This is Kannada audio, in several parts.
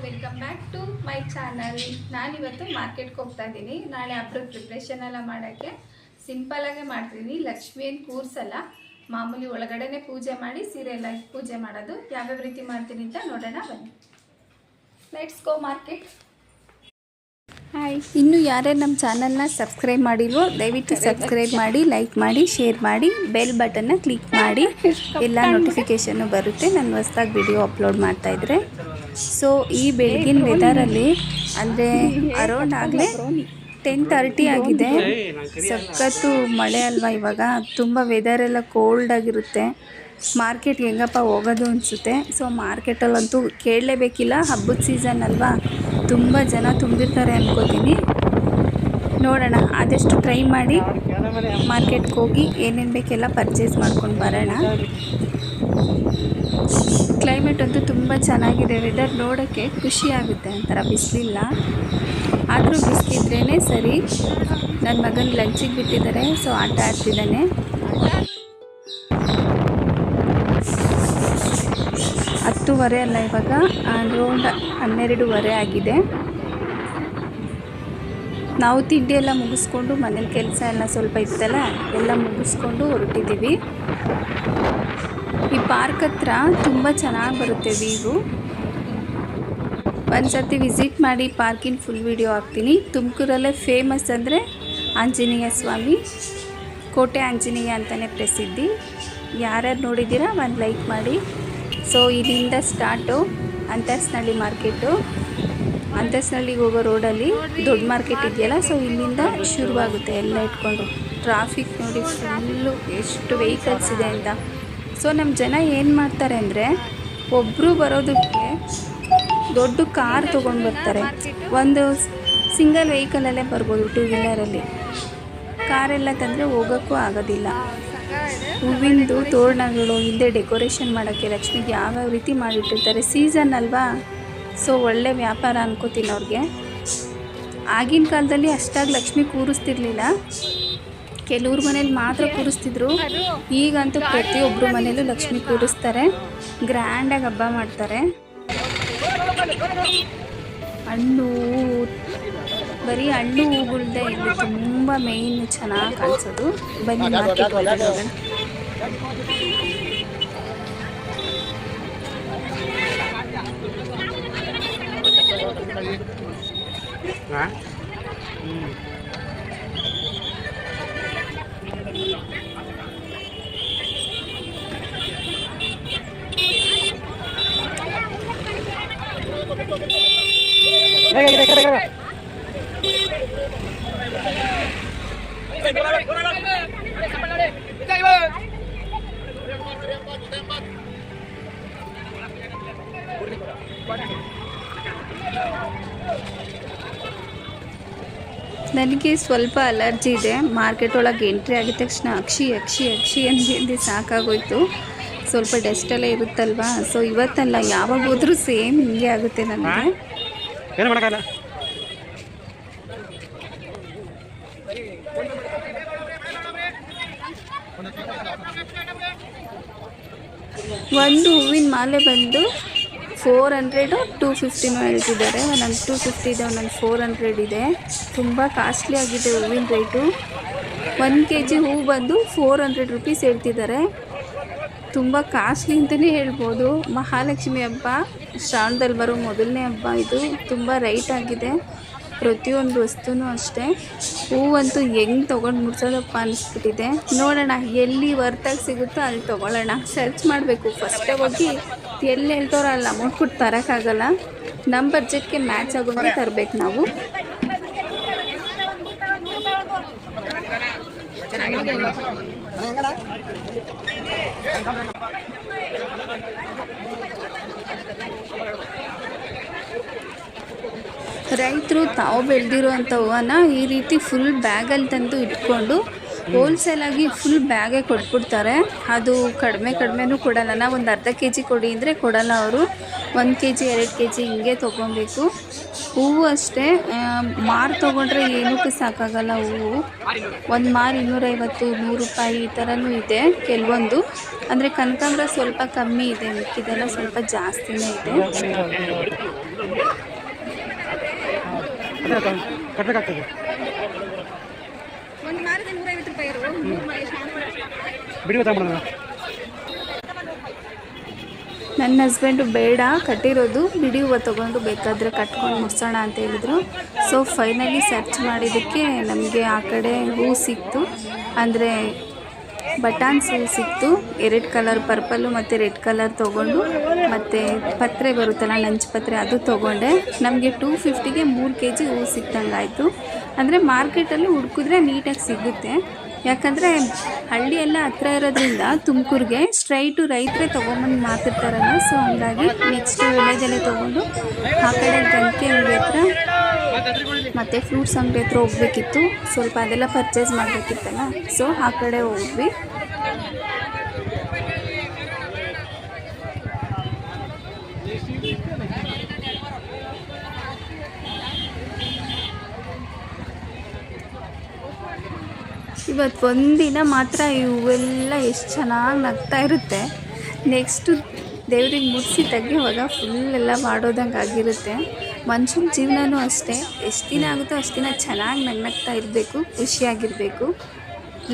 Welcome back to my channel. ನಾನಿವತ್ತು ಮಾರ್ಕೆಟ್ಗೆ ಹೋಗ್ತಾ ಇದ್ದೀನಿ. ನಾಳೆ ಹಬ್ಬದ ಪ್ರಿಪ್ರೇಷನ್ ಎಲ್ಲ ಮಾಡೋಕ್ಕೆ ಸಿಂಪಲಾಗೆ ಮಾಡ್ತೀನಿ. ಲಕ್ಷ್ಮಿ ಏನು ಕೂರಿಸಲ್ಲ, ಮಾಮೂಲಿ ಒಳಗಡೆನೆ ಪೂಜೆ ಮಾಡಿ ಸೀರೆ ಎಲ್ಲ ಪೂಜೆ ಮಾಡೋದು. ಯಾವ್ಯಾವ ರೀತಿ ಮಾಡ್ತೀನಿ ಅಂತ ನೋಡೋಣ ಬನ್ನಿ. Let's go market. ಹಾಯ್, ಇನ್ನು ಯಾರ್ಯಾರು ನಮ್ಮ ಚಾನಲ್ನ ಸಬ್ಸ್ಕ್ರೈಬ್ ಮಾಡಿಲ್ವೋ ದಯವಿಟ್ಟು ಸಬ್ಸ್ಕ್ರೈಬ್ ಮಾಡಿ, ಲೈಕ್ ಮಾಡಿ, ಶೇರ್ ಮಾಡಿ, ಬೆಲ್ ಬಟನ್ನ ಕ್ಲಿಕ್ ಮಾಡಿ. ಎಲ್ಲ ನೋಟಿಫಿಕೇಷನ್ನು ಬರುತ್ತೆ ನಾನು ಹೊಸದಾಗಿ ವಿಡಿಯೋ ಅಪ್ಲೋಡ್ ಮಾಡ್ತಾಯಿದ್ರೆ. ಸೊ ಈ ಬೆಳಗಿನ ವೆದರಲ್ಲಿ ಅಂದರೆ ಅರೌಂಡ್ ಆಗಲೇ 10:30 ಆಗಿದೆ. ಸಖತ್ತು ಮಳೆ ಅಲ್ವಾ ಇವಾಗ, ತುಂಬ ವೆದರೆಲ್ಲ ಕೋಲ್ಡ್ ಆಗಿರುತ್ತೆ. ಮಾರ್ಕೆಟ್ಗೆ ಹೆಂಗಪ್ಪ ಹೋಗೋದು ಅನಿಸುತ್ತೆ. ಸೊ ಮಾರ್ಕೆಟಲ್ಲಂತೂ ಕೇಳಲೇಬೇಕಿಲ್ಲ, ಹಬ್ಬದ ಸೀಸನ್ ಅಲ್ವಾ, ತುಂಬ ಜನ ತುಂಬಿರ್ತಾರೆ ಅಂದ್ಕೋತೀನಿ. ನೋಡೋಣ, ಆದಷ್ಟು ಟ್ರೈ ಮಾಡಿ ಮಾರ್ಕೆಟ್ಗೆ ಹೋಗಿ ಏನೇನು ಬೇಕೆಲ್ಲ ಪರ್ಚೇಸ್ ಮಾಡ್ಕೊಂಡು ಬರೋಣ. ಕ್ಲೈಮೇಟ್ ಅಂತೂ ತುಂಬ ಚೆನ್ನಾಗಿದೆ. ವೆದರ್ ನೋಡೋಕ್ಕೆ ಖುಷಿ ಆಗುತ್ತೆ, ಒಂಥರ ಬಿಸಿಲಿಲ್ಲ. ಆದರೂ ಬಿಸಿಲಿದ್ರೇ ಸರಿ. ನನ್ನ ಮಗನ ಲಂಚಿಗೆ ಬಿಟ್ಟಿದ್ದಾರೆ, ಸೊ ಆಟ ಆಡ್ತಿದ್ದಾನೆ. 10:30 ಅಲ್ಲ, ಇವಾಗ ಅರೌಂಡ್ 12:30 ಆಗಿದೆ. ನಾವು ತಿಂಡಿ ಎಲ್ಲ ಮುಗಿಸ್ಕೊಂಡು ಮನೇಲಿ ಕೆಲಸ ಎಲ್ಲ ಸ್ವಲ್ಪ ಇತ್ತಲ್ಲ, ಎಲ್ಲ ಮುಗಿಸ್ಕೊಂಡು ಹೊರಟಿದ್ದೀವಿ. ಈ ಪಾರ್ಕ್ ಹತ್ರ ತುಂಬ ಚೆನ್ನಾಗಿ ಬರುತ್ತೆ ವ್ಯೂ. ಒಂದು ಸರ್ತಿ ವಿಸಿಟ್ ಮಾಡಿ, ಪಾರ್ಕಿನ ಫುಲ್ ವಿಡಿಯೋ ಹಾಕ್ತೀನಿ. ತುಮಕೂರಲ್ಲೇ ಫೇಮಸ್ ಅಂದರೆ ಆಂಜನೇಯ ಸ್ವಾಮಿ, ಕೋಟೆ ಆಂಜನೇಯ ಅಂತಲೇ ಪ್ರಸಿದ್ಧಿ. ಯಾರ್ಯಾರು ನೋಡಿದ್ದೀರಾ ಒಂದು ಲೈಕ್ ಮಾಡಿ. ಸೊ ಇಲ್ಲಿಂದ ಸ್ಟಾರ್ಟು ಅಂತಸ್ನಳ್ಳಿ ಮಾರ್ಕೆಟು. ಅಂತಸ್ನಳ್ಳಿಗೆ ಹೋಗೋ ರೋಡಲ್ಲಿ ದೊಡ್ಡ ಮಾರ್ಕೆಟ್ ಇದೆಯಲ್ಲ, ಸೊ ಇಲ್ಲಿಂದ ಶುರುವಾಗುತ್ತೆ ಎಲ್ಲ ಇಟ್ಕೊಂಡು. ಟ್ರಾಫಿಕ್ ನೋಡಿ ಫುಲ್ಲು, ಎಷ್ಟು ವೆಹಿಕಲ್ಸ್ ಇದೆ ಅಂತ. ಸೊ ನಮ್ಮ ಜನ ಏನು ಮಾಡ್ತಾರೆ ಅಂದರೆ, ಒಬ್ಬರು ಬರೋದಕ್ಕೆ ದೊಡ್ಡ ಕಾರ್ ತೊಗೊಂಡು ಬರ್ತಾರೆ. ಒಂದು ಸಿಂಗಲ್ ವೆಹಿಕಲಲ್ಲೇ ಬರ್ಬೋದು, 2 ವೀಲರಲ್ಲಿ. ಕಾರೆಲ್ಲ ತಂದರೆ ಹೋಗೋಕ್ಕೂ ಆಗೋದಿಲ್ಲ. ಹೂವಿಂದು ತೋರಣಗಳು ಹಿಂದೆ ಡೆಕೋರೇಷನ್ ಮಾಡೋಕ್ಕೆ ಲಕ್ಷ್ಮಿಗೆ ಯಾವ್ಯಾವ ರೀತಿ ಮಾಡಿಟ್ಟಿರ್ತಾರೆ. ಸೀಸನ್ ಅಲ್ವಾ, ಸೊ ಒಳ್ಳೆ ವ್ಯಾಪಾರ ಅನ್ಕೋತೀನಿ ಅವ್ರಿಗೆ. ಆಗಿನ ಕಾಲದಲ್ಲಿ ಅಷ್ಟಾಗಿ ಲಕ್ಷ್ಮಿ ಕೂರಿಸ್ತಿರ್ಲಿಲ್ಲ, ಕೆಲವ್ರ ಮನೇಲಿ ಮಾತ್ರ ಕೂರಿಸ್ತಿದ್ರು. ಈಗಂತೂ ಪ್ರತಿಯೊಬ್ಬರು ಮನೇಲೂ ಲಕ್ಷ್ಮಿ ಕೂರಿಸ್ತಾರೆ, ಗ್ರ್ಯಾಂಡಾಗಿ ಹಬ್ಬ ಮಾಡ್ತಾರೆ. ಹಣ್ಣು, ಬರೀ ಹಣ್ಣು ಹೂಗಳ್ದೆ ಇಲ್ಲಿ ತುಂಬ ಮೇಯ್ನ್ ಚೆನ್ನಾಗಿ ಕಾಣಿಸೋದು. ಬನ್ನಿ ಮಾರ್ಕೆಟ್ ಒಳಗಡೆ ಹೋಗೋಣ. ನನಗೆ ಸ್ವಲ್ಪ ಅಲರ್ಜಿ ಇದೆ. ಮಾರ್ಕೆಟ್ ಒಳಗೆ ಎಂಟ್ರಿ ಆಗಿದ ತಕ್ಷಣ ಅಕ್ಷಿ ಅಕ್ಷಿ ಅಕ್ಷಿ ಅಂದು ಸಾಕಾಗೋಯ್ತು. ಸ್ವಲ್ಪ ಡಸ್ಟೆಲ್ಲ ಇರುತ್ತಲ್ವಾ, ಸೊ ಇವತ್ತಲ್ಲ ಯಾವಾಗ ಹೋದ್ರೂ ಸೇಮ್ ಹಿಂಗೆ ಆಗುತ್ತೆ ನನಗೆ. ಒಂದು ಹೂವಿನ ಮಾಲೆ ಬಂದು 400, 250 ಹೇಳ್ತಿದ್ದಾರೆ. ಒಂದೊಂದು 250 ಇದೆ, ಒಂದೊಂದು 400 ಇದೆ. ತುಂಬ ಕಾಸ್ಟ್ಲಿ ಆಗಿದೆ ಹೂವಿನ ರೇಟು. 1 kg ಹೂವು ಬಂದು 400 ರೂಪೀಸ್ ಹೇಳ್ತಿದ್ದಾರೆ. ತುಂಬ ಕಾಸ್ಟ್ಲಿ ಅಂತಲೇ ಹೇಳ್ಬೋದು. ಮಹಾಲಕ್ಷ್ಮಿ ಹಬ್ಬ ಶ್ರಾವಣದಲ್ಲಿ ಬರೋ ಮೊದಲನೇ ಹಬ್ಬ ಇದು. ತುಂಬ ರೈಟ್ ಆಗಿದೆ ಪ್ರತಿಯೊಂದು ವಸ್ತುನೂ ಅಷ್ಟೇ. ಹೂವಂತೂ ಹೆಂಗೆ ತೊಗೊಂಡು ಮುಡ್ಸೋದಪ್ಪ ಅನಿಸ್ಬಿಟ್ಟಿದೆ. ನೋಡೋಣ ಎಲ್ಲಿ ವರ್ತಾಗಿ ಸಿಗುತ್ತೋ ಅಲ್ಲಿ ತೊಗೊಳ್ಳೋಣ. ಸರ್ಚ್ ಮಾಡಬೇಕು ಫಸ್ಟೇ ಹೋಗಿ, ಎಲ್ಲಿ ಹೇಳ್ತಾರೋ ಅಲ್ಲಿ ಅಮೌಂಟ್ ಕೊಟ್ಟು ತರೋಕ್ಕಾಗಲ್ಲ. ನಮ್ಮ ಬಡ್ಜೆಟ್ಗೆ ಮ್ಯಾಚ್ ಆಗೋಂಗೆ ತರಬೇಕು ನಾವು. ರೈತರು ತಾವು ಬೆಳೆದಿರೋ ಅಂಥ ಹೂವನ್ನ ಈ ರೀತಿ ಫುಲ್ ಬ್ಯಾಗಲ್ಲಿ ತಂದು ಇಟ್ಕೊಂಡು ಹೋಲ್ಸೇಲಾಗಿ ಫುಲ್ ಬ್ಯಾಗೇ ಕೊಟ್ಬಿಡ್ತಾರೆ. ಅದು ಕಡಿಮೆನೂ ಕೊಡಲ್ಲ. ನಾವು ಒಂದು ಅರ್ಧ kg ಕೊಡಿ ಅಂದರೆ ಕೊಡಲ್ಲ ಅವರು. 1 kg 2 kg ಹಿಂಗೆ ತೊಗೊಬೇಕು. ಹೂವು ಅಷ್ಟೇ, ಮಾರು ತೊಗೊಂಡ್ರೆ ಏನಕ್ಕೂ ಸಾಕಾಗಲ್ಲ. ಹೂವು ಒಂದು ಮಾರು 250, 100 ರೂಪಾಯಿ ಈ ಥರನೂ ಇದೆ ಕೆಲವೊಂದು. ಅಂದರೆ ಕನಕಾಂಬರ ಸ್ವಲ್ಪ ಕಮ್ಮಿ ಇದೆ, ಮಿಕ್ಕಿದೆಲ್ಲ ಸ್ವಲ್ಪ ಜಾಸ್ತಿನೇ ಇದೆ. ನನ್ನ ಹಸ್ಬೆಂಡು ಬೇಡ ಕಟ್ಟಿರೋದು ಬಿಡಿ ಹೂವು ತೊಗೊಂಡು ಬೇಕಾದರೆ ಕಟ್ಕೊಂಡು ಮುಗಿಸೋಣ ಅಂತ ಹೇಳಿದರು. ಸೊ ಫೈನಲಿ ಸರ್ಚ್ ಮಾಡಿದ್ದಕ್ಕೆ ನಮಗೆ ಆ ಕಡೆ ಹೂವು ಸಿಕ್ತು, ಅಂದರೆ ಬಟಾನ್ಸ್ ಹೂವು ಸಿಕ್ತು. 2 ಕಲರ್ ಪರ್ಪಲ್ಲು ಮತ್ತು ರೆಡ್ ಕಲರ್ ತೊಗೊಂಡು, ಮತ್ತು ಪತ್ರೆ ಬರುತ್ತಲ್ಲ ನಂಚು ಪತ್ರೆ ಅದು ತೊಗೊಂಡೆ. ನಮಗೆ 250ಗೆ 3 kg ಹೂವು ಸಿಕ್ತಂಗಾಯಿತು. ಅಂದರೆ ಮಾರ್ಕೆಟಲ್ಲಿ ಹುಡುಕಿದ್ರೆ ನೀಟಾಗಿ ಸಿಗುತ್ತೆ, ಯಾಕಂದರೆ ಹಳ್ಳಿ ಎಲ್ಲ ಹತ್ರ ಇರೋದ್ರಿಂದ ತುಮಕೂರಿಗೆ ಸ್ಟ್ರೈಟು ರೈತರೇ ತೊಗೊಂಬಂದು ಮಾರ್ತಿರ್ತಾರಲ್ಲ. ಸೊ ಹಂಗಾಗಿ ನೆಕ್ಸ್ಟ್ ವಿಲೇಜಲ್ಲೇ ತೊಗೊಂಡು ಆ ಕಡೆ ಗಂಟೆ ಅಂಗಡಿ ಹತ್ರ ಮತ್ತು ಫ್ರೂಟ್ಸ್ ಅಂಗಡಿ ಹತ್ರ ಹೋಗ್ಬೇಕಿತ್ತು. ಸ್ವಲ್ಪ ಅದೆಲ್ಲ ಪರ್ಚೇಸ್ ಮಾಡಬೇಕಿತ್ತಲ್ಲ, ಸೊ ಆ ಕಡೆ ಹೋದ್ವಿ. ಇವತ್ತು ಒಂದಿನ ಮಾತ್ರ ಈ ಹೂವೆಲ್ಲ ಎಷ್ಟು ಚೆನ್ನಾಗಿ ನಗ್ತಾ ಇರುತ್ತೆ. ನೆಕ್ಸ್ಟು ದೇವ್ರಿಗೆ ಮುಗಿಸಿ ತೆಗಿಯುವಾಗ ಫುಲ್ಲೆಲ್ಲ ಮಾಡೋದಂಗೆ ಆಗಿರುತ್ತೆ. ಮನುಷ್ಯನ ಜೀವನವೂ ಅಷ್ಟೇ, ಎಷ್ಟು ದಿನ ಆಗುತ್ತೋ ಅಷ್ಟು ದಿನ ಚೆನ್ನಾಗಿ ನಗ್ನಗ್ತಾ ಇರಬೇಕು, ಖುಷಿಯಾಗಿರಬೇಕು.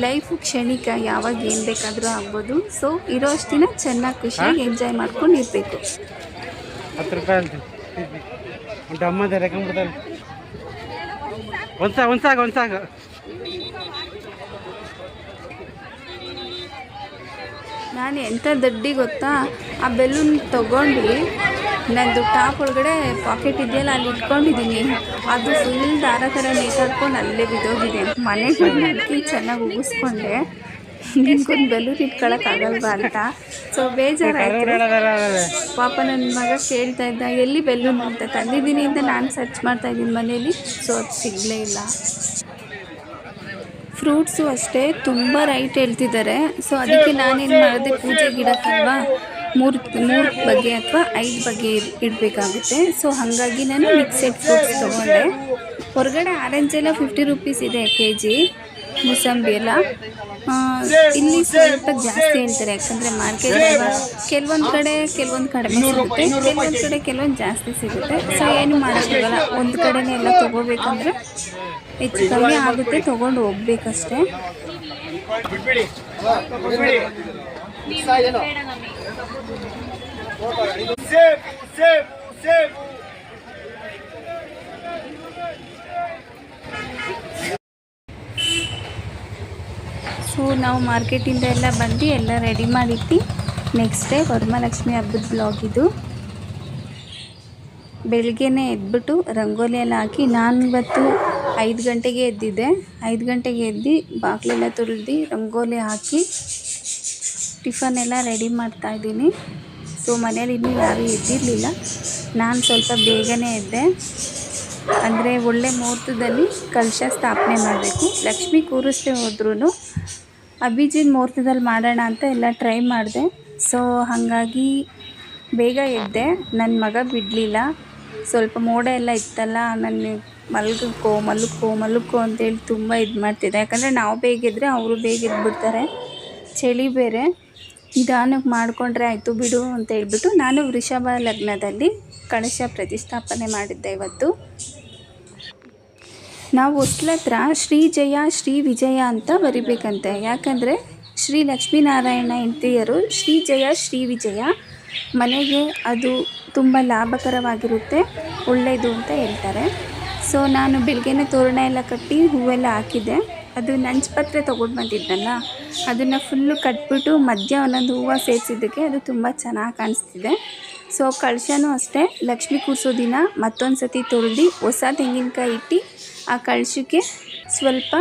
ಲೈಫು ಕ್ಷಣಿಕ, ಯಾವಾಗ ಏನು ಬೇಕಾದರೂ ಆಗ್ಬೋದು. ಸೊ ಇರೋ ಅಷ್ಟು ದಿನ ಚೆನ್ನಾಗಿ ಖುಷಿಯಾಗಿ ಎಂಜಾಯ್ ಮಾಡ್ಕೊಂಡು ಇರಬೇಕು. ನಾನು ಎಂಥ ದಡ್ಡಿ ಗೊತ್ತಾ, ಆ ಬೆಲೂನ್ ತೊಗೊಂಡು ನಂದು ಟಾಪ್ ಒಳಗಡೆ ಪಾಕೆಟ್ ಇದೆಯಲ್ಲ ಅಲ್ಲಿ ಇಟ್ಕೊಂಡಿದ್ದೀನಿ. ಅದು ಫುಲ್ ದಾರ ಥರ ನೇತಾಡ್ಕೊಂಡು ಅಲ್ಲೇ ಬಿದ್ದೋಗಿದೆ. ಮನೆಗೆ ಬಂದು ಚೆನ್ನಾಗಿ ಉಗಿಸ್ಕೊಂಡೆ, ನಿಮ್ಗೊಂದು ಬೆಲೂನ್ ಇಟ್ಕೊಳಕ್ಕಾಗಲ್ವಾ ಅಂತ. ಸೊ ಬೇಜಾರಾಯಿತು. ಪಾಪ ನನ್ನ ಮಗ ಕೇಳ್ತಾ ಇದ್ದ ಎಲ್ಲಿ ಬೆಲೂನ್ ಅಂತ. ತಂದಿದ್ದೀನಿ ಅಂತ ನಾನು ಸರ್ಚ್ ಮಾಡ್ತಾಯಿದ್ದೀನಿ ಮನೇಲಿ, ಸೊ ಅದು ಸಿಗಲೇ ಇಲ್ಲ. ಫ್ರೂಟ್ಸು ಅಷ್ಟೇ ತುಂಬ ರೈಟ್ ಹೇಳ್ತಿದ್ದಾರೆ. ಸೊ ಅದಕ್ಕೆ ನಾನೇನು ಮಾಡಿದೆ, ಪೂಜೆ ಗಿಡಕ್ಕಲ್ವಾ 3 ಬಗೆ ಅಥವಾ 5 ಬಗೆ ಇಡಬೇಕಾಗುತ್ತೆ. ಸೊ ಹಾಗಾಗಿ ನಾನು ಮಿಕ್ಸೆಡ್ ಫ್ರೂಟ್ಸ್ ತೊಗೊಂಡೆ. ಹೊರಗಡೆ ಆರೆಂಜೆಲ್ಲ 50 ರೂಪೀಸ್ ಇದೆ kg, ಮೂಸಂಬಿ ಎಲ್ಲ. ಇಲ್ಲಿ ಸ್ವಲ್ಪ ಜಾಸ್ತಿ ಹೇಳ್ತಾರೆ, ಯಾಕಂದರೆ ಮಾರ್ಕೆಟ್ ಕೆಲವೊಂದು ಕಡೆ ಕೆಲವೊಂದು ಕಡಿಮೆ ಸಿಗುತ್ತೆ, ಕೆಲವೊಂದು ಕಡೆ ಕೆಲವೊಂದು ಜಾಸ್ತಿ ಸಿಗುತ್ತೆ. ಸೊ ಏನು ಮಾಡೋಕ್ಕಾಗಲ್ಲ, ಒಂದು ಕಡೆನೇ ಎಲ್ಲ ತೊಗೋಬೇಕಂದ್ರೆ ಹೆಚ್ಚು ಕಮ್ಮಿ ಆಗುತ್ತೆ, ತೊಗೊಂಡು ಹೋಗ್ಬೇಕಷ್ಟೇ. ಸೊ ನಾವು ಮಾರ್ಕೆಟಿಂದ ಎಲ್ಲ ಬಂದು ಎಲ್ಲ ರೆಡಿ ಮಾಡಿಟ್ಟು ನೆಕ್ಸ್ಟ್ ಡೇ ವರಮಹಾಲಕ್ಷ್ಮಿ ಹಬ್ಬದ ಬ್ಲಾಗ್ ಇದು. ಬೆಳಗ್ಗೆನೇ ಎದ್ಬಿಟ್ಟು ರಂಗೋಲಿ ಎಲ್ಲ ಹಾಕಿ, ನಾನು ಇವತ್ತು 5 ಗಂಟೆಗೆ ಎದ್ದಿದ್ದೆ. 5 ಗಂಟೆಗೆ ಎದ್ದು ಬಾಗಿಲೆಲ್ಲ ತುಳಿದು ರಂಗೋಲಿ ಹಾಕಿ ಟಿಫನ್ ಎಲ್ಲ ರೆಡಿ ಮಾಡ್ತಾಯಿದ್ದೀನಿ. ಸೊ ಮನೇಲಿ ಇನ್ನೂ ಯಾರೂ ಎದ್ದಿರಲಿಲ್ಲ, ನಾನು ಸ್ವಲ್ಪ ಬೇಗನೆ ಎದ್ದೆ. ಅಂದರೆ ಒಳ್ಳೆ ಮುಹೂರ್ತದಲ್ಲಿ ಕಲಶ ಸ್ಥಾಪನೆ ಮಾಡಬೇಕು. ಲಕ್ಷ್ಮಿ ಕೂರಿಸ್ದೆ ಹೋದ್ರೂ ಅಭಿಜಿನ್ ಮುಹೂರ್ತದಲ್ಲಿ ಮಾಡೋಣ ಅಂತ ಎಲ್ಲ ಟ್ರೈ ಮಾಡಿದೆ. ಸೊ ಹಾಗಾಗಿ ಬೇಗ ಎದ್ದೆ. ನನ್ನ ಮಗ ಬಿಡಲಿಲ್ಲ, ಸ್ವಲ್ಪ ಮೋಡ ಎಲ್ಲ ಇತ್ತಲ್ಲ, ನನ್ನ ಮಲಕ್ಕೋ ಅಂತೇಳಿ ತುಂಬ ಇದು ಮಾಡ್ತಿದ್ದೆ. ಯಾಕಂದರೆ ನಾವು ಬೇಗ ಎದ್ದರೆ ಅವರು ಬೇಗ ಎದ್ಬಿಡ್ತಾರೆ, ಚಳಿ ಬೇರೆ. ನಿಧಾನಕ್ಕೆ ಮಾಡಿಕೊಂಡ್ರೆ ಆಯಿತು ಬಿಡು ಅಂತ ಹೇಳ್ಬಿಟ್ಟು ನಾನು ವೃಷಭ ಲಗ್ನದಲ್ಲಿ ಕಳಶ ಪ್ರತಿಷ್ಠಾಪನೆ ಮಾಡಿದ್ದೆ ಇವತ್ತು. ನಾವು ಹೊಸ್ಲ ಹತ್ರ ಶ್ರೀ ಜಯ ಶ್ರೀ ವಿಜಯ ಅಂತ ಬರಿಬೇಕಂತೆ. ಯಾಕಂದರೆ ಶ್ರೀ ಲಕ್ಷ್ಮೀನಾರಾಯಣ ಹೆಂಡತಿಯರು ಶ್ರೀ ಜಯ ಶ್ರೀ ವಿಜಯ, ಮನೆಗೆ ಅದು ತುಂಬ ಲಾಭಕರವಾಗಿರುತ್ತೆ, ಒಳ್ಳೆಯದು ಅಂತ ಹೇಳ್ತಾರೆ. ಸೊ ನಾನು ಬೆಳಗ್ಗೆನೇ ತೋರಣ ಎಲ್ಲ ಕಟ್ಟಿ ಹೂವೆಲ್ಲ ಹಾಕಿದ್ದೆ. ಅದು ನಂಚುಪತ್ರೆ ತೊಗೊಂಡು ಬಂದಿದ್ದನಲ್ಲ, ಅದನ್ನು ಫುಲ್ಲು ಕಟ್ಬಿಟ್ಟು ಮಧ್ಯ ಒಂದೊಂದು ಹೂವು ಸೇರಿಸಿದ್ದಕ್ಕೆ ಅದು ತುಂಬ ಚೆನ್ನಾಗಿ ಕಾಣಿಸ್ತಿದೆ. ಸೊ ಕಳಶನೂ ಅಷ್ಟೇ, ಲಕ್ಷ್ಮಿ ಕೂರಿಸೋ ದಿನ ಮತ್ತೊಂದು ಸತಿ ತೊಳೆದು ಹೊಸ ತೆಂಗಿನಕಾಯಿ ಇಟ್ಟು ಆ ಕಳಶಕ್ಕೆ ಸ್ವಲ್ಪ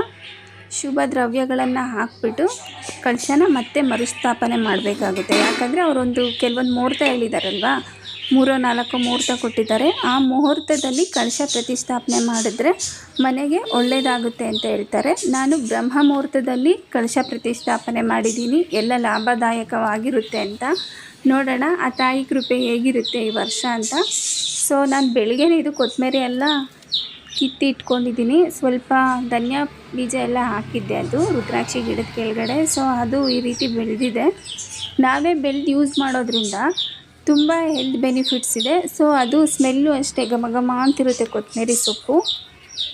ಶುಭ ದ್ರವ್ಯಗಳನ್ನು ಹಾಕಿಬಿಟ್ಟು ಕಳಶನ ಮತ್ತೆ ಮರುಸ್ಥಾಪನೆ ಮಾಡಬೇಕಾಗುತ್ತೆ. ಯಾಕಂದರೆ ಅವರೊಂದು ಕೆಲವೊಂದು ಮುಹೂರ್ತ ಹೇಳಿದಾರಲ್ವ, 3-4 ಮುಹೂರ್ತ ಕೊಟ್ಟಿದ್ದಾರೆ. ಆ ಮುಹೂರ್ತದಲ್ಲಿ ಕಳಶ ಪ್ರತಿಷ್ಠಾಪನೆ ಮಾಡಿದ್ರೆ ಮನೆಗೆ ಒಳ್ಳೆಯದಾಗುತ್ತೆ ಅಂತ ಹೇಳ್ತಾರೆ. ನಾನು ಬ್ರಹ್ಮ ಮುಹೂರ್ತದಲ್ಲಿ ಕಳಶ ಪ್ರತಿಷ್ಠಾಪನೆ ಮಾಡಿದ್ದೀನಿ, ಎಲ್ಲ ಲಾಭದಾಯಕವಾಗಿರುತ್ತೆ ಅಂತ. ನೋಡೋಣ ಆ ತಾಯಿ ಕೃಪೆ ಹೇಗಿರುತ್ತೆ ಈ ವರ್ಷ ಅಂತ. ಸೊ ನಾನು ಬೆಳಗ್ಗೆನೇ ಇದು ಕೊತ್ತಂಬರಿ ಎಲ್ಲ ಕಿತ್ತಿ ಇಟ್ಕೊಂಡಿದ್ದೀನಿ. ಸ್ವಲ್ಪ ಧನಿಯಾ ಬೀಜ ಎಲ್ಲ ಹಾಕಿದ್ದೆ, ಅದು ರುದ್ರಾಕ್ಷಿ ಗಿಡದ ಕೆಳಗಡೆ. ಸೊ ಅದು ಈ ರೀತಿ ಬೆಳೆದಿದೆ. ನಾವೇ ಬೆಳೆದು ಯೂಸ್ ಮಾಡೋದ್ರಿಂದ ತುಂಬ ಹೆಲ್ತ್ ಬೆನಿಫಿಟ್ಸ್ ಇದೆ. ಸೊ ಅದು ಸ್ಮೆಲ್ಲು ಅಷ್ಟೇ ಘಮ ಘಮ ಅಂತಿರುತ್ತೆ ಕೊತ್ತಂಬರಿ ಸೊಪ್ಪು.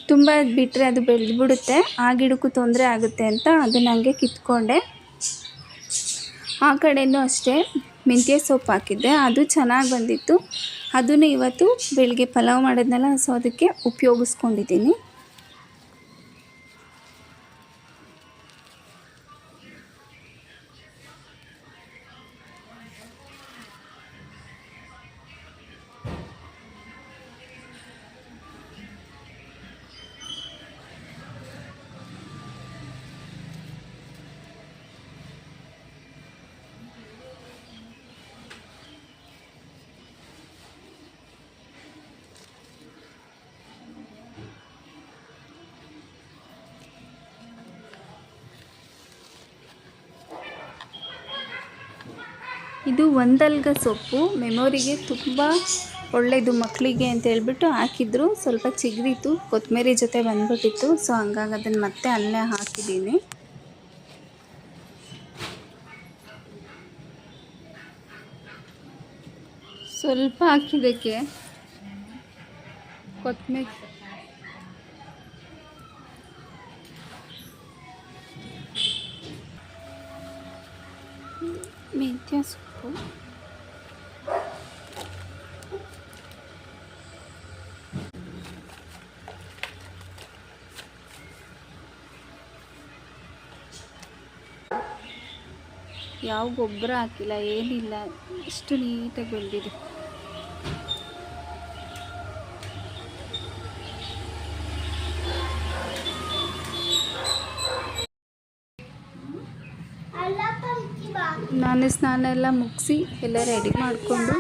ತುಂಬ ಬಿಟ್ಟರೆ ಅದು ಬೆಳೆದ್ಬಿಡುತ್ತೆ, ಆ ಗಿಡಕ್ಕೂ ತೊಂದರೆ ಆಗುತ್ತೆ ಅಂತ ಅದನ್ನು ಹಂಗೆ ಕಿತ್ಕೊಂಡೆ. ಆ ಕಡೆಯೂ ಅಷ್ಟೇ ಮೆಂತ್ಯ ಸೊಪ್ಪು ಹಾಕಿದ್ದೆ, ಅದು ಚೆನ್ನಾಗಿ ಬಂದಿತ್ತು. ಅದನ್ನು ಇವತ್ತು ಬೆಳಗ್ಗೆ ಪಲಾವ್ ಮಾಡಿದ್ನಲ್ಲ, ಸೊ ಅದಕ್ಕೆ ಉಪಯೋಗಿಸ್ಕೊಂಡಿದ್ದೀನಿ. ಇದು ಒಂದಲ್ಗ ಸೊಪ್ಪು ಮೆಮೊರಿಗೆ ತುಂಬ ಒಳ್ಳೆಯದು ಮಕ್ಕಳಿಗೆ ಅಂತ ಹೇಳ್ಬಿಟ್ಟು ಹಾಕಿದ್ರು. ಸ್ವಲ್ಪ ಚಿಗುರಿತು, ಕೊತ್ತಂಬರಿ ಜೊತೆ ಬಂದ್ಬಿಟ್ಟಿತ್ತು. ಸೊ ಹಂಗಾಗಿ ಅದನ್ನು ಮತ್ತೆ ಅಲ್ಲೇ ಹಾಕಿದ್ದೀನಿ. ಸ್ವಲ್ಪ ಹಾಕಿದ್ದಕ್ಕೆ ಕೊತ್ತಂಬರಿ ಮೆಂತ್ಯ ಸೊಪ್ಪು ಯಾವ ಗೊಬ್ಬರ ಹಾಕಿಲ್ಲ, ಏನಿಲ್ಲ, ಇಷ್ಟು ನೀಟಾಗಿ ಬೆಳೆದಿದೆ. ನಾನು ಸ್ನಾನ ಎಲ್ಲ ಮುಗಿಸಿ ಎಲ್ಲ ರೆಡಿ ಮಾಡಿಕೊಂಡು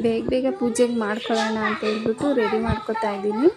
ಬೇಗ ಬೇಗ ಪೂಜೆಗೆ ಮಾಡ್ಕೊಳ್ಳೋಣ ಅಂತ ಹೇಳ್ಬಿಟ್ಟು ರೆಡಿ ಮಾಡ್ಕೊತಾ ಇದ್ದೀನಿ.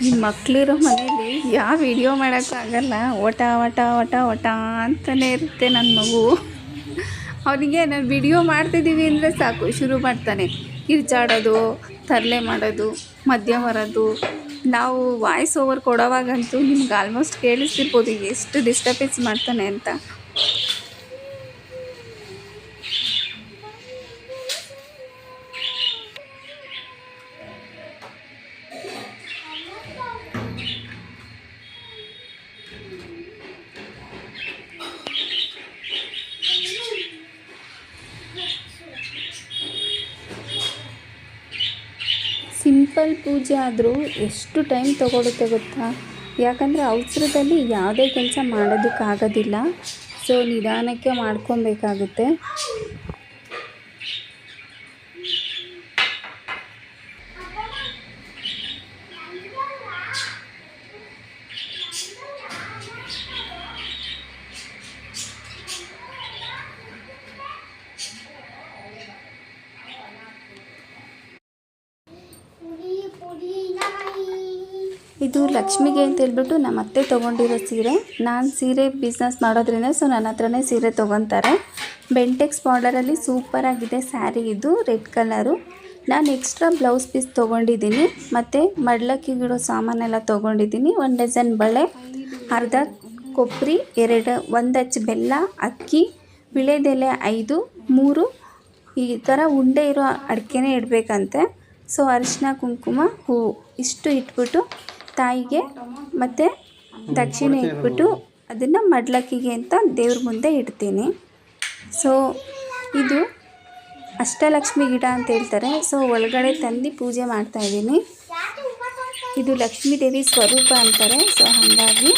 ಈ ಮಕ್ಕಳಿರೋ ಮನೇಲಿ ಯಾವ ವಿಡಿಯೋ ಮಾಡೋಕ್ಕಾಗಲ್ಲ, ಓಟ ಓಟ ಓಟ ಓಟ ಅಂತಲೇ ಇರುತ್ತೆ ನನ್ನ ಮಗು. ಅವನಿಗೆ ನಾನು ವಿಡಿಯೋ ಮಾಡ್ತಿದ್ದೀವಿ ಅಂದರೆ ಸಾಕು ಶುರು ಮಾಡ್ತಾನೆ ಕಿರ್ಚಾಡೋದು, ತರಲೆ ಮಾಡೋದು, ಮಧ್ಯ ಬರೋದು. ನಾವು ವಾಯ್ಸ್ ಓವರ್ ಕೊಡೋವಾಗಂತೂ ನಿಮ್ಗೆ ಆಲ್ಮೋಸ್ಟ್ ಕೇಳಿಸ್ತಿರ್ಬೋದು ಎಷ್ಟು ಡಿಸ್ಟರ್ಬೆನ್ಸ್ ಮಾಡ್ತಾನೆ ಅಂತ. ಸಿಂಪಲ್ ಪೂಜೆ ಆದರೂ ಎಷ್ಟು ಟೈಮ್ ತೊಗೊಳುತ್ತೆ ಗೊತ್ತಾ? ಯಾಕಂದರೆ ಅವಸರದಲ್ಲಿ ಯಾವುದೇ ಕೆಲಸ ಮಾಡೋದಕ್ಕಾಗೋದಿಲ್ಲ. ಸೊ ನಿಧಾನಕ್ಕೆ ಮಾಡ್ಕೊಬೇಕಾಗುತ್ತೆ. ಇದು ಲಕ್ಷ್ಮಿಗೆ ಅಂತ ಹೇಳ್ಬಿಟ್ಟು ನಮ್ಮ ಅತ್ತೆ ತೊಗೊಂಡಿರೋ ಸೀರೆ. ನಾನು ಸೀರೆ ಬಿಸ್ನೆಸ್ ಮಾಡೋದ್ರಿಂದ ಸೊ ನನ್ನ ಹತ್ರನೇ ಸೀರೆ ತೊಗೊತಾರೆ. ಬೆಂಟೆಕ್ಸ್ ಬಾರ್ಡರಲ್ಲಿ ಸೂಪರಾಗಿದೆ ಸ್ಯಾರಿ. ಇದು ರೆಡ್ ಕಲರು. ನಾನು ಎಕ್ಸ್ಟ್ರಾ ಬ್ಲೌಸ್ ಪೀಸ್ ತೊಗೊಂಡಿದ್ದೀನಿ, ಮತ್ತು ಮಡ್ಲಕ್ಕಿಗಿಡೋ ಸಾಮಾನೆಲ್ಲ ತೊಗೊಂಡಿದ್ದೀನಿ. 1 ಡಜನ್ ಬಳೆ, ಅರ್ಧ ಕೊಬ್ಬರಿ, 1 ಅಚ್ಚು ಬೆಲ್ಲ, ಅಕ್ಕಿ, ವಿಳೆದೆಲೆ 5, 3 ಈ ಥರ ಉಂಡೆ ಇರೋ ಅಡಿಕೆನೇ ಇಡಬೇಕಂತೆ. ಸೊ ಅರಿಶಿನ, ಕುಂಕುಮ, ಹೂವು ಇಷ್ಟು ಇಟ್ಬಿಟ್ಟು ತಾಯಿಗೆ ಮತ್ತು ದಕ್ಷಿಣೆ ಇಟ್ಬಿಟ್ಟು ಅದನ್ನು ಮಡ್ಲಕ್ಕಿಗೆ ಅಂತ ದೇವ್ರ ಮುಂದೆ ಇಡ್ತೀನಿ. ಸೊ ಇದು ಅಷ್ಟಲಕ್ಷ್ಮಿ ಗಿಡ ಅಂತ ಹೇಳ್ತಾರೆ. ಸೊ ಒಳಗಡೆ ತಂದು ಪೂಜೆ ಮಾಡ್ತಾಯಿದ್ದೀನಿ. ಇದು ಲಕ್ಷ್ಮೀ ದೇವಿ ಸ್ವರೂಪ ಅಂತಾರೆ. ಸೊ ಹಾಗಾಗಿ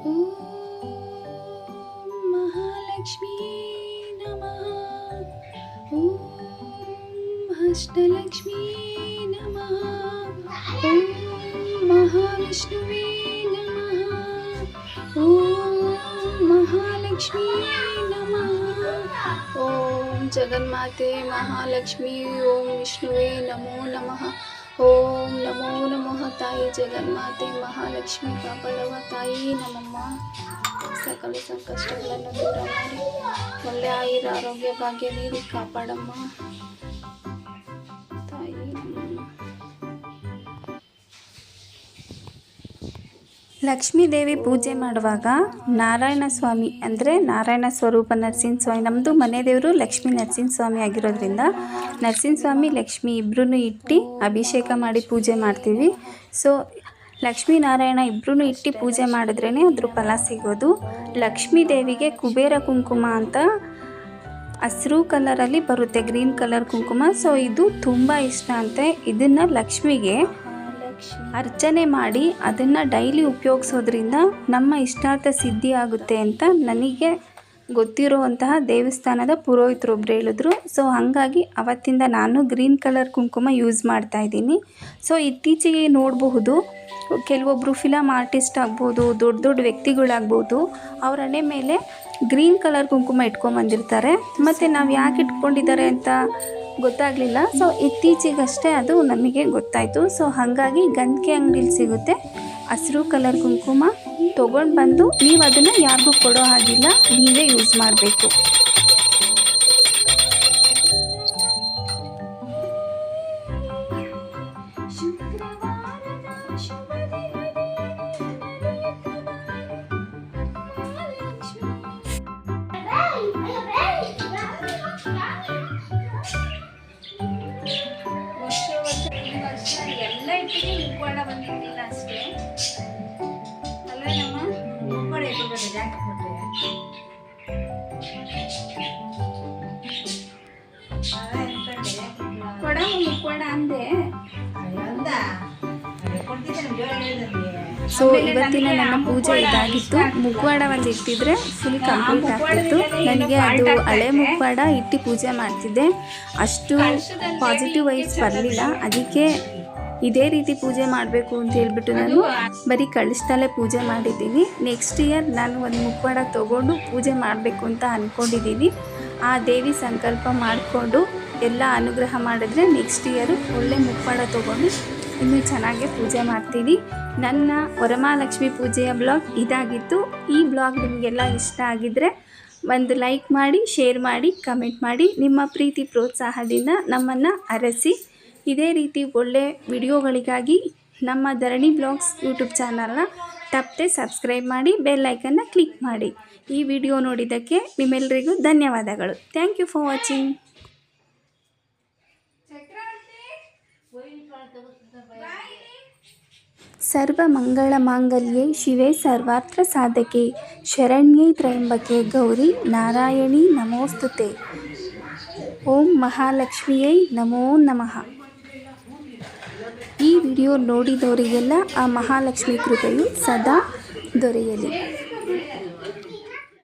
ಓಂ ಮಹಾಲಕ್ಷ್ಮೀ ನಮಃ. ಓಂ ಅಷ್ಟಲಕ್ಷ್ಮೀ ನಮಃ. ಓಂ ಮಹಾವಿಷ್ಣುವೇ ನಮಃ. ಓಂ ಮಹಾಲಕ್ಷ್ಮೀ ನಮಃ. ಓಂ ಜಗನ್ಮಾತೆ ಮಹಾಲಕ್ಷ್ಮೀ ಓಂ ವಿಷ್ಣುವೇ ನಮೋ ನಮಃ. ಓಂ ನಮೋ ನಮಃ ತಾಯಿ ಜಗನ್ಮಾತೆ ಮಹಾಲಕ್ಷ್ಮಿ ಕಾಪಾಡುವ ತಾಯಿ ನಮ್ಮಮ್ಮ. ಸಕಲ ಸಂಕಷ್ಟಗಳನ್ನು ದೂರ ಮಾಡಿ ಒಳ್ಳೆ ಆಯುರ ಆರೋಗ್ಯ ಭಾಗ್ಯ ನೀಡಿ ಕಾಪಾಡಮ್ಮ ತಾಯಿ ನಮ್ಮಮ್ಮ. ಲಕ್ಷ್ಮೀ ದೇವಿ ಪೂಜೆ ಮಾಡುವಾಗ ನಾರಾಯಣ ಸ್ವಾಮಿ ಅಂದರೆ ನಾರಾಯಣ ಸ್ವರೂಪ ನರಸಿಂಹಸ್ವಾಮಿ, ನಮ್ಮದು ಮನೆ ದೇವರು ಲಕ್ಷ್ಮೀ ನರಸಿಂಹಸ್ವಾಮಿ ಆಗಿರೋದ್ರಿಂದ ನರಸಿಂಹಸ್ವಾಮಿ ಲಕ್ಷ್ಮಿ ಇಬ್ಬರೂ ಇಟ್ಟು ಅಭಿಷೇಕ ಮಾಡಿ ಪೂಜೆ ಮಾಡ್ತೀವಿ. ಸೊ ಲಕ್ಷ್ಮೀ ನಾರಾಯಣ ಇಬ್ಬರೂ ಇಟ್ಟು ಪೂಜೆ ಮಾಡಿದ್ರೇ ಅದ್ರ ಫಲ ಸಿಗೋದು. ಲಕ್ಷ್ಮೀ ದೇವಿಗೆ ಕುಬೇರ ಕುಂಕುಮ ಅಂತ ಹಸಿರು ಕಲರಲ್ಲಿ ಬರುತ್ತೆ, ಗ್ರೀನ್ ಕಲರ್ ಕುಂಕುಮ. ಸೊ ಇದು ತುಂಬ ಇಷ್ಟ ಅಂತೆ. ಇದನ್ನು ಲಕ್ಷ್ಮಿಗೆ ಅರ್ಚನೆ ಮಾಡಿ ಅದನ್ನು ಡೈಲಿ ಉಪಯೋಗಿಸೋದ್ರಿಂದ ನಮ್ಮ ಇಷ್ಟಾರ್ಥ ಸಿದ್ಧಿ ಆಗುತ್ತೆ ಅಂತ ನನಗೆ ಗೊತ್ತಿರುವಂತಹ ದೇವಸ್ಥಾನದ ಪುರೋಹಿತರೊಬ್ಬರು ಹೇಳಿದ್ರು. ಸೊ ಹಾಗಾಗಿ ಅವತ್ತಿಂದ ನಾನು ಗ್ರೀನ್ ಕಲರ್ ಕುಂಕುಮ ಯೂಸ್ ಮಾಡ್ತಾಯಿದ್ದೀನಿ. ಸೊ ಇತ್ತೀಚೆಗೆ ನೋಡಬಹುದು ಕೆಲವೊಬ್ಬರು ಫಿಲಮ್ ಆರ್ಟಿಸ್ಟ್ ಆಗ್ಬೋದು, ದೊಡ್ಡ ದೊಡ್ಡ ವ್ಯಕ್ತಿಗಳಾಗ್ಬೋದು, ಅವ್ರ ಹಣೆ ಮೇಲೆ ಗ್ರೀನ್ ಕಲರ್ ಕುಂಕುಮ ಇಟ್ಕೊಂಬಂದಿರ್ತಾರೆ. ಮತ್ತು ನಾವು ಯಾಕೆ ಇಟ್ಕೊಂಡಿದ್ದಾರೆ ಅಂತ ಗೊತ್ತಾಗಲಿಲ್ಲ. ಸೊ ಇತ್ತೀಚೆಗಷ್ಟೇ ಅದು ನಮಗೆ ಗೊತ್ತಾಯಿತು. ಸೊ ಹಾಗಾಗಿ ಗಂಧಿಗೆ ಅಂಗಡಿಲಿ ಸಿಗುತ್ತೆ ಹಸಿರು ಕಲರ್ ಕುಂಕುಮ. ತೊಗೊಂಡು ಬಂದು ನೀವು ಅದನ್ನು ಯಾರಿಗೂ ಕೊಡೋ ಹಾಗಿಲ್ಲ, ನೀವೇ ಯೂಸ್ ಮಾಡಬೇಕು. ಎಲ್ಲ ಇಟ್ಟಿಗೆ ಮುಖವಾಡ ಬಂದಿದ್ದಿಲ್ಲ ಅಷ್ಟೇ ಅಲ್ವೇ ನಮ್ಮ ಮುಖವಾಡ ಇಟ್ಕೊಳ್ಬೇಕು ಜಾಕೆ ಕೊಡ ಮುಖವಾಡ ಅಂದೆ. ಸೊ ಇವತ್ತಿನ ನನ್ನ ಪೂಜೆ ಇದಾಗಿತ್ತು. ಮುಖವಾಡ ಒಂದು ಇಟ್ಟಿದ್ರೆ ಫುಲ್ ಕಂಪ್ಲೀಟ್ ಆಗ್ತಿತ್ತು. ನನಗೆ ಅದು ಹಳೆ ಮುಖವಾಡ ಇಟ್ಟು ಪೂಜೆ ಮಾಡ್ತಿದ್ದೆ, ಅಷ್ಟು ಪಾಸಿಟಿವ್ ವೈಬ್ಸ್ ಬರಲಿಲ್ಲ. ಅದಕ್ಕೆ ಇದೇ ರೀತಿ ಪೂಜೆ ಮಾಡಬೇಕು ಅಂತ ಹೇಳ್ಬಿಟ್ಟು ನಾನು ಬರೀ ಕಳಿಸ್ತಲೇ ಪೂಜೆ ಮಾಡಿದ್ದೀನಿ. ನೆಕ್ಸ್ಟ್ ಇಯರ್ ನಾನು ಒಂದು ಮುಖವಾಡ ತೊಗೊಂಡು ಪೂಜೆ ಮಾಡಬೇಕು ಅಂತ ಅಂದ್ಕೊಂಡಿದ್ದೀನಿ. ಆ ದೇವಿ ಸಂಕಲ್ಪ ಮಾಡಿಕೊಂಡು ಎಲ್ಲ ಅನುಗ್ರಹ ಮಾಡಿದ್ರೆ ನೆಕ್ಸ್ಟ್ ಇಯರು ಒಳ್ಳೆ ಮುಖವಾಡ ತೊಗೊಂಡು ಇನ್ನೂ ಚೆನ್ನಾಗಿ ಪೂಜೆ ಮಾಡ್ತೀನಿ. ನನ್ನ ವರಮಹಾಲಕ್ಷ್ಮಿ ಪೂಜೆಯ ಬ್ಲಾಗ್ ಇದಾಗಿತ್ತು. ಈ ಬ್ಲಾಗ್ ನಿಮಗೆಲ್ಲ ಇಷ್ಟ ಆಗಿದ್ದರೆ ಒಂದು ಲೈಕ್ ಮಾಡಿ, ಶೇರ್ ಮಾಡಿ, ಕಮೆಂಟ್ ಮಾಡಿ. ನಿಮ್ಮ ಪ್ರೀತಿ ಪ್ರೋತ್ಸಾಹದಿಂದ ನಮ್ಮನ್ನು ಅರಸಿ ಇದೇ ರೀತಿ ಒಳ್ಳೆ ವಿಡಿಯೋಗಳಿಗಾಗಿ ನಮ್ಮ ಧರಣಿ ಬ್ಲಾಗ್ಸ್ ಯೂಟ್ಯೂಬ್ ಚಾನಲ್ನ ತಪ್ಪದೆ ಸಬ್ಸ್ಕ್ರೈಬ್ ಮಾಡಿ, ಬೆಲ್ ಐಕನ್ನ ಕ್ಲಿಕ್ ಮಾಡಿ. ಈ ವಿಡಿಯೋ ನೋಡಿದ್ದಕ್ಕೆ ನಿಮ್ಮೆಲ್ಲರಿಗೂ ಧನ್ಯವಾದಗಳು. Thank you for watching. ಸರ್ವಮಂಗಳ ಮಾಂಗಲ್ಯೆ ಶಿವೆ ಸರ್ವಾರ್ಥ ಸಾಧಕೆ ಶರಣ್ಯೇ ತ್ರಯಂಬಕೆ ಗೌರಿ ನಾರಾಯಣಿ ನಮೋಸ್ತುತೆ. ಓಂ ಮಹಾಲಕ್ಷ್ಮಿಯೇ ನಮೋ ನಮಃ. ಈ ವಿಡಿಯೋ ನೋಡಿದವರಿಗೆಲ್ಲ ಆ ಮಹಾಲಕ್ಷ್ಮಿ ಕೃಪೆಯು ಸದಾ ದೊರೆಯಲಿ.